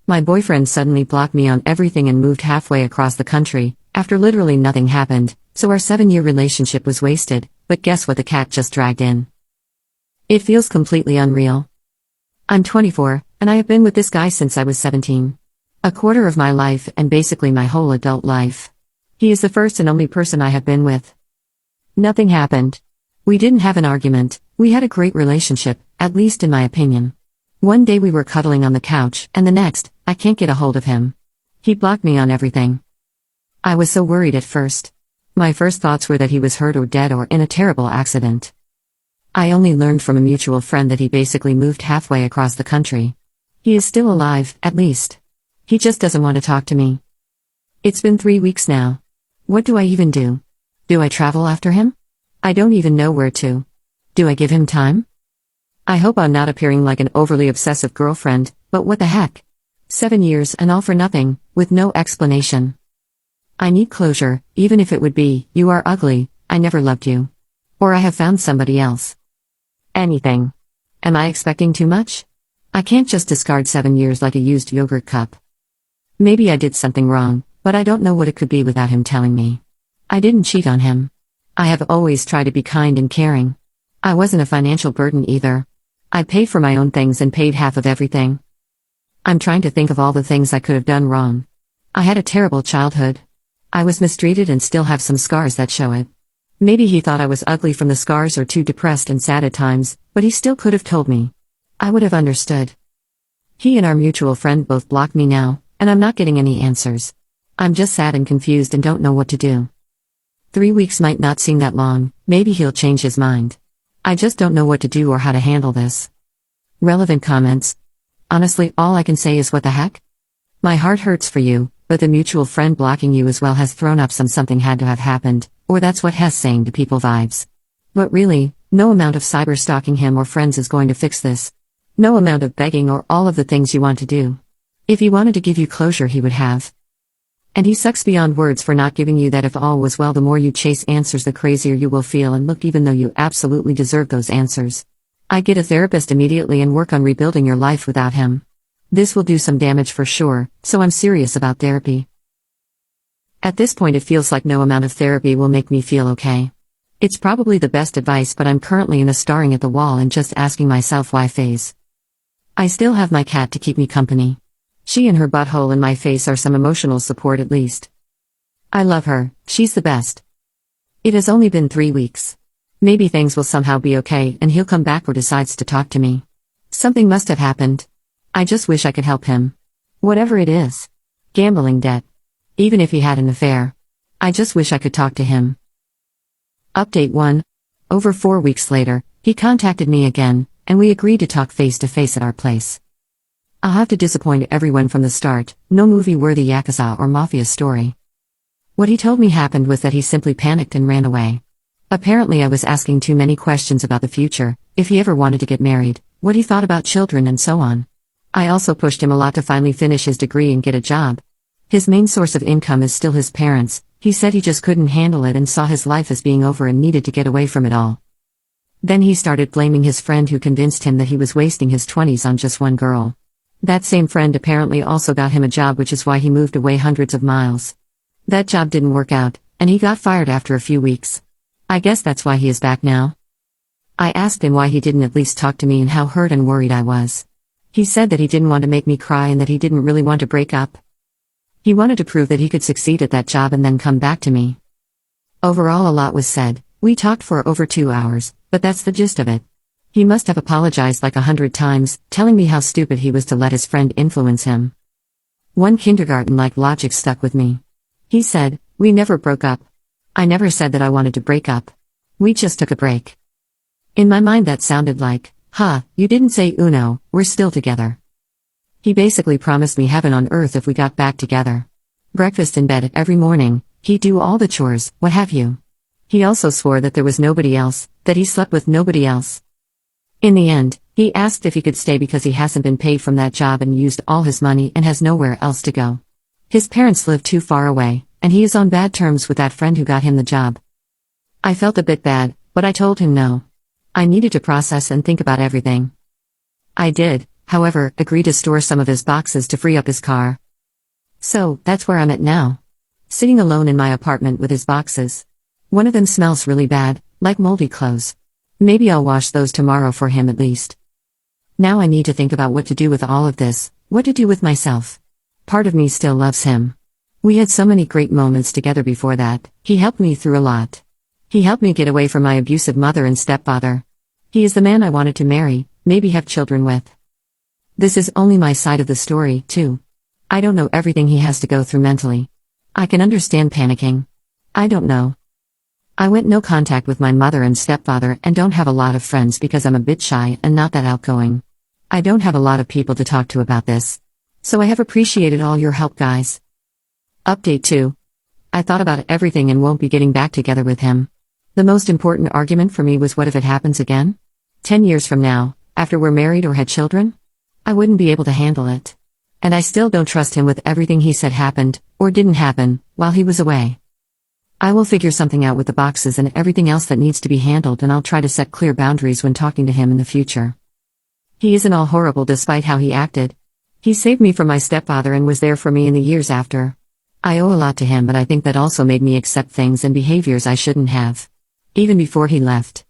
My boyfriend suddenly blocked me on everything and moved halfway across the country, after literally nothing happened, so our 7-year relationship was wasted, but guess what the cat just dragged in? It feels completely unreal. I'm 24, and I have been with this guy since I was 17. A quarter of my life and basically my whole adult life. He is the first and only person I have been with. Nothing happened. We didn't have an argument, we had a great relationship, at least in my opinion. One day we were cuddling on the couch, and the next, I can't get a hold of him. He blocked me on everything. I was so worried at first. My first thoughts were that he was hurt or dead or in a terrible accident. I only learned from a mutual friend that he basically moved halfway across the country. He is still alive, at least. He just doesn't want to talk to me. It's been 3 weeks now. What do I even do? Do I travel after him? I don't even know where to. Do I give him time? I hope I'm not appearing like an overly obsessive girlfriend, but what the heck? 7 years and all for nothing, with no explanation. I need closure, even if it would be, you are ugly, I never loved you. Or I have found somebody else. Anything. Am I expecting too much? I can't just discard 7 years like a used yogurt cup. Maybe I did something wrong, but I don't know what it could be without him telling me. I didn't cheat on him. I have always tried to be kind and caring. I wasn't a financial burden either. I paid for my own things and paid half of everything. I'm trying to think of all the things I could have done wrong. I had a terrible childhood. I was mistreated and still have some scars that show it. Maybe he thought I was ugly from the scars or too depressed and sad at times, but he still could have told me. I would have understood. He and our mutual friend both blocked me now, and I'm not getting any answers. I'm just sad and confused and don't know what to do. 3 weeks might not seem that long, maybe he'll change his mind. I just don't know what to do or how to handle this. Relevant comments. Honestly, all I can say is what the heck? My heart hurts for you, but the mutual friend blocking you as well has thrown up something had to have happened, or that's what Hess saying to people vibes. But really, no amount of cyber stalking him or friends is going to fix this. No amount of begging or all of the things you want to do. If he wanted to give you closure he would have. And he sucks beyond words for not giving you that. If all was well, the more you chase answers the crazier you will feel and look, even though you absolutely deserve those answers. I'd get a therapist immediately and work on rebuilding your life without him. This will do some damage for sure, so I'm serious about therapy. At this point it feels like no amount of therapy will make me feel okay. It's probably the best advice, but I'm currently in a staring at the wall and just asking myself why phase. I still have my cat to keep me company. She and her butthole in my face are some emotional support at least. I love her, she's the best. It has only been 3 weeks. Maybe things will somehow be okay and he'll come back or decides to talk to me. Something must have happened. I just wish I could help him. Whatever it is. Gambling debt. Even if he had an affair. I just wish I could talk to him. Update 1. Over 4 weeks later, he contacted me again, and we agreed to talk face to face at our place. I'll have to disappoint everyone from the start, no movie-worthy Yakuza or Mafia story. What he told me happened was that he simply panicked and ran away. Apparently I was asking too many questions about the future, if he ever wanted to get married, what he thought about children and so on. I also pushed him a lot to finally finish his degree and get a job. His main source of income is still his parents. He said he just couldn't handle it and saw his life as being over and needed to get away from it all. Then he started blaming his friend who convinced him that he was wasting his 20s on just one girl. That same friend apparently also got him a job, which is why he moved away hundreds of miles. That job didn't work out, and he got fired after a few weeks. I guess that's why he is back now. I asked him why he didn't at least talk to me and how hurt and worried I was. He said that he didn't want to make me cry and that he didn't really want to break up. He wanted to prove that he could succeed at that job and then come back to me. Overall, a lot was said. We talked for over 2 hours, but that's the gist of it. He must have apologized like 100 times, telling me how stupid he was to let his friend influence him. One kindergarten-like logic stuck with me. He said, "We never broke up. I never said that I wanted to break up. We just took a break." In my mind that sounded like, you didn't say uno, we're still together. He basically promised me heaven on earth if we got back together. Breakfast in bed every morning, he'd do all the chores, what have you. He also swore that there was nobody else, that he slept with nobody else. In the end, he asked if he could stay because he hasn't been paid from that job and used all his money and has nowhere else to go. His parents live too far away, and he is on bad terms with that friend who got him the job. I felt a bit bad, but I told him no. I needed to process and think about everything. I did, However, agreed to store some of his boxes to free up his car. So, that's where I'm at now. Sitting alone in my apartment with his boxes. One of them smells really bad, like moldy clothes. Maybe I'll wash those tomorrow for him at least. Now I need to think about what to do with all of this, what to do with myself. Part of me still loves him. We had so many great moments together before that. He helped me through a lot. He helped me get away from my abusive mother and stepfather. He is the man I wanted to marry, maybe have children with. This is only my side of the story, too. I don't know everything he has to go through mentally. I can understand panicking. I don't know. I went no contact with my mother and stepfather and don't have a lot of friends because I'm a bit shy and not that outgoing. I don't have a lot of people to talk to about this. So I have appreciated all your help, guys. Update 2. I thought about everything and won't be getting back together with him. The most important argument for me was, what if it happens again? 10 years from now, after we're married or had children? I wouldn't be able to handle it. And I still don't trust him with everything he said happened, or didn't happen, while he was away. I will figure something out with the boxes and everything else that needs to be handled, and I'll try to set clear boundaries when talking to him in the future. He isn't all horrible despite how he acted. He saved me from my stepfather and was there for me in the years after. I owe a lot to him, but I think that also made me accept things and behaviors I shouldn't have. Even before he left.